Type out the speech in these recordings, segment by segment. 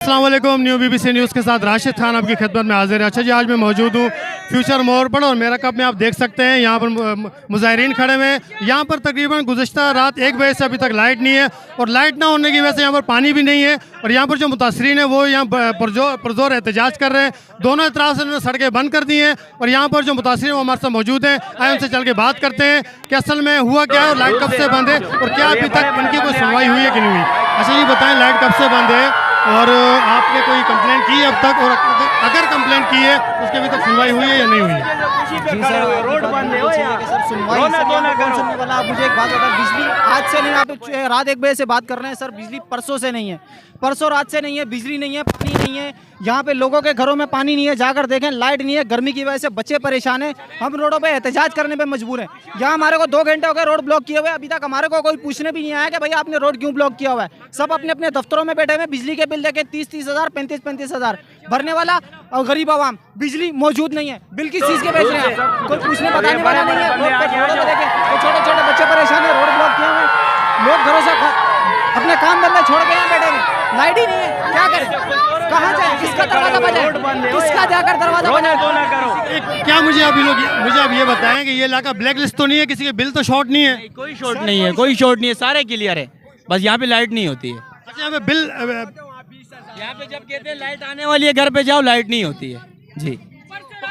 अस्सलाम वालेकुम। New BBC news के साथ राशिद खान आपकी खिदमत में हाजिर है। अच्छा जी, आज मैं मौजूद हूँ फ्यूचर मोड़ पर और मेरा कप में आप देख सकते हैं यहाँ पर मुजाहिरीन खड़े हुए हैं। यहाँ पर तकरीबन गुज़श्ता रात 1 बजे से अभी तक लाइट नहीं है और लाइट ना होने की वजह से यहाँ पर पानी भी नहीं है और यहाँ पर जो मुतासरीन है वो यहाँ पुरजोर एहतजाज कर रहे हैं। दोनों तरफ से उन्होंने सड़कें बंद कर दी हैं और यहाँ पर जो मुतासरीन वो हमारे साथ मौजूद हैं। आए उनसे चल के बात करते हैं कि असल में हुआ क्या है और लाइट कब से बंद है और क्या अभी तक इनकी कोई सुनवाई हुई है कि नहीं हुई। अच्छा जी, बताएं लाइट कब से बंद है और आपने कोई कंप्लेंट की है अब तक, और अगर कंप्लेंट की है तो उसकी अभी तक सुनवाई हुई है या नहीं हुई है? जी सर, रोड बंद है सर, सुनवाई सुनने वाला। आप मुझे एक बात बता, बिजली आज से नहीं, आप रात 1 बजे से बात कर रहे हैं सर। बिजली परसों से नहीं है, परसों रात से नहीं है, बिजली नहीं है, पानी नहीं है। यहाँ पे लोगों के घरों में पानी नहीं है, जाकर देखें लाइट नहीं है। गर्मी की वजह से बच्चे परेशान हैं, हम रोडों पे एहतजाज करने पे मजबूर हैं। यहाँ हमारे को 2 घंटे हो गए रोड ब्लॉक किए हुए, अभी तक हमारे को कोई पूछने भी नहीं आया कि भाई आपने रोड क्यों ब्लॉक किया हुआ है। सब अपने अपने दफ्तरों में बैठे हुए, बिजली के बिल देके 30-30 हज़ार 35-35 हज़ार भरने वाला और गरीब आवाम। बिजली मौजूद नहीं है, बिल किस चीज़ के बेच रहे हैं, कोई पूछने बताने वाला नहीं है। रोड पे देखें तो छोटे छोटे बच्चे परेशान है, रोड ब्लॉक किए हुए, लोग घरों से अपने काम धंधे छोड़ के यहाँ बैठे हैं। लाइट ही नहीं है, क्या करें, कहाँ जाए, किसका दरवाजा बजाए, किसका जाकर दरवाजा बजाए। क्या मुझे आप ये बताएं कि ये इलाका ब्लैक लिस्ट तो नहीं है, किसी के बिल तो शॉर्ट नहीं है? कोई शॉर्ट नहीं है, कोई शॉर्ट नहीं है, सारे क्लियर है, बस यहाँ पे लाइट नहीं होती है। अच्छा, यहाँ पे बिल यहाँ पे जब कहते हैं लाइट आने वाली है घर पे जाओ, लाइट नहीं होती है जी।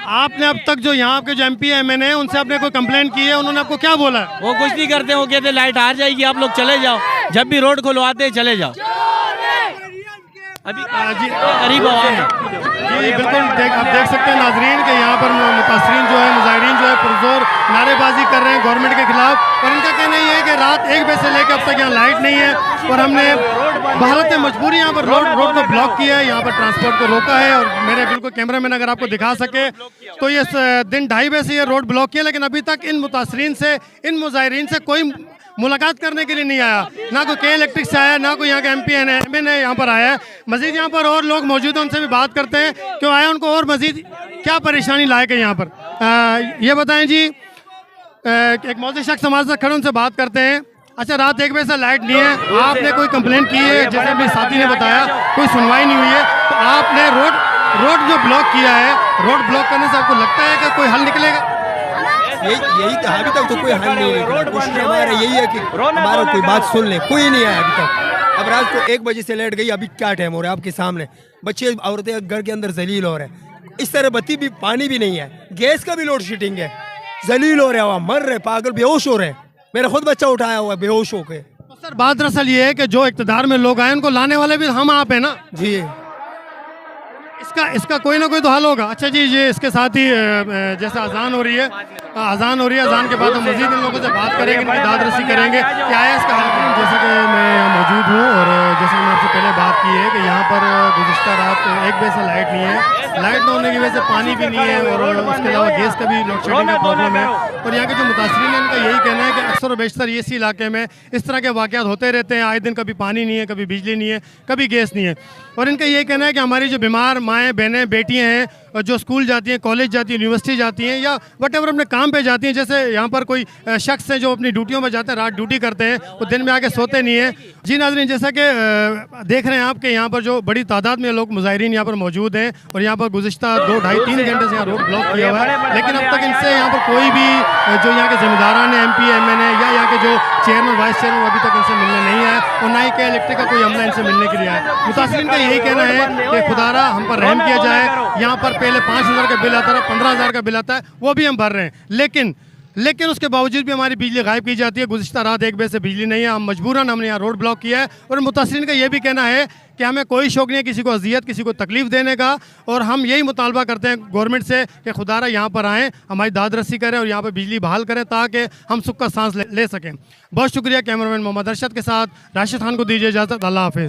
आपने अब तक जो यहाँ के जो MP है MNA है उनसे आपने कोई कंप्लेंट की है, उन्होंने आपको क्या बोला? वो कुछ नहीं करते, वो कहते लाइट आ जाएगी आप लोग चले जाओ, जब भी रोड खुलवाते हैं चले जाओ। अभी जी गरीब आवाम है जी, बिल्कुल आप देख सकते हैं नाजरीन कि यहाँ पर मुतासरीन जो है, मुजाहिरीन जो है पुरजोर नारेबाजी कर रहे हैं गवर्नमेंट के खिलाफ। और इनका कहना ये है कि रात 1 बजे से लेकर अब तक यहाँ लाइट नहीं है और हमने बहालत मजबूरी यहाँ पर रोड को ब्लॉक किया है, यहाँ पर ट्रांसपोर्ट को रोका है। और मेरे बिल्कुल कैमरा मैन अगर आपको दिखा सके तो ये दिन 2:30 बजे से ये रोड ब्लॉक किया, लेकिन अभी तक इन मुतासरीन से, इन मुजाहिरीन से कोई मुलाकात करने के लिए नहीं आया। ना कोई के इलेक्ट्रिक से आया, ना कोई यहाँ का MP MNA यहाँ पर आया है। मजीद यहाँ पर और लोग मौजूद हैं, उनसे भी बात करते हैं क्यों आए, उनको और मजीद क्या परेशानी लायक है यहाँ पर। ये बताएं जी, एक मौजूद शख्स हमारे साथ खड़े, उनसे बात करते हैं। अच्छा, रात 1 बजे से लाइट नहीं है, आपने कोई कंप्लेंट की है, जैसे अपने साथी ने बताया कोई सुनवाई नहीं हुई है, तो आपने रोड जो ब्लॉक किया है, रोड ब्लॉक करने से आपको लगता है कि कोई हल निकलेगा? यही तो अभी तक तो कोई हल नहीं है। कोशिश हमारा यही है कि हमारा कोई बात सुन ले, कोई नहीं आया अभी तक। अब रात को 1 बजे से लाइट गई, अभी क्या टाइम हो रहा है आपके सामने, बच्चे औरतें घर के अंदर जलील हो रहे हैं। इस तरह बत्ती भी, पानी भी नहीं है, गैस का भी लोड शेडिंग है, जलील हो रहे हैं, मर रहे, पागल बेहोश हो रहे हैं। मेरा खुद बच्चा उठाया हुआ है बेहोश होके। तो सर बात दरअसल ये है कि जो इक़्तिदार में लोग आए उनको लाने वाले भी हम आप हैं ना जी। इसका कोई ना कोई तो हल होगा। अच्छा जी, ये इसके साथ ही जैसे अजान हो रही है, अजान के बाद हम मजीद इन लोगों से बात करेंगे, इनकी दादरसी करेंगे क्या है इसका हल। जैसे कि मैं यहाँ मौजूद हूँ और जैसे मैंने आपसे पहले बात की है कि यहाँ पर गुज़श्ता रात 1 बजे से लाइट नहीं है, लाइट ना होने की वजह से पानी भी नहीं है और उसके अलावा गैस का भी लोड शेडिंग का प्रॉब्लम है। और यहाँ के जो मुतासरीन हैं उनका यही कहना है कि अक्सर और बेशतर इसी इलाके में इस तरह के वाक़यात होते रहते हैं, आए दिन कभी पानी नहीं है, कभी बिजली नहीं है, कभी गैस नहीं है। और इनका यही कहना है कि हमारी जो बीमार माएँ बहनें बेटियाँ हैं और जो स्कूल जाती हैं, कॉलेज जाती हैं, यूनिवर्सिटी जाती हैं या वटेवर अपने काम पे जाती हैं, जैसे यहाँ पर कोई शख्स है जो अपनी ड्यूटियों में जाते हैं, रात ड्यूटी करते हैं, वो दिन में आके सोते नहीं हैं। जी नाज़रीन, जैसा कि देख रहे हैं आप कि यहाँ पर जो बड़ी तादाद में लोग मुजाहिरीन यहाँ पर मौजूद हैं और यहाँ पर गुज़श्ता 2, 2.5, 3 घंटे से यहाँ रोड ब्लॉक किया हुआ है, लेकिन अब तक इनसे यहाँ पर कोई भी जो यहाँ के ज़िम्मेदारान हैं, MP MNA या यहाँ के जो चेयरमैन वाइस चेयरमैन, अभी तक इनसे मिलने नहीं आया और ना ही के इलेक्ट्रिक का कोई अमला इनसे मिलने के लिए आया। मुतासरीन का यही कहना है कि खुदारा हम पर रहम किया जाए। यहाँ पर पहले 5,000 का बिल आता है, 15,000 का बिल आता है, वो भी हम भर रहे हैं, लेकिन उसके बावजूद भी हमारी बिजली गायब की जाती है। गुज़श्ता रात 1 बजे से बिजली नहीं है, हम मजबूरन हमने यहाँ रोड ब्लॉक किया है। और मुतासरीन का ये भी कहना है कि हमें कोई शौक़ नहीं है किसी को अजियत, किसी को तकलीफ़ देने का, और हम यही मुतालबा करते हैं गवर्नमेंट से कि खुदारा यहाँ पर आएँ, हमारी दादरसी करें और यहाँ पर बिजली बहाल करें ताकि हम सुख का सांस ले सकें। बहुत शुक्रिया। कैमरामैन मोहम्मद अरशद के साथ राशिद खान को दीजिए इजाज़त। अल्लाह हाफ़िज़।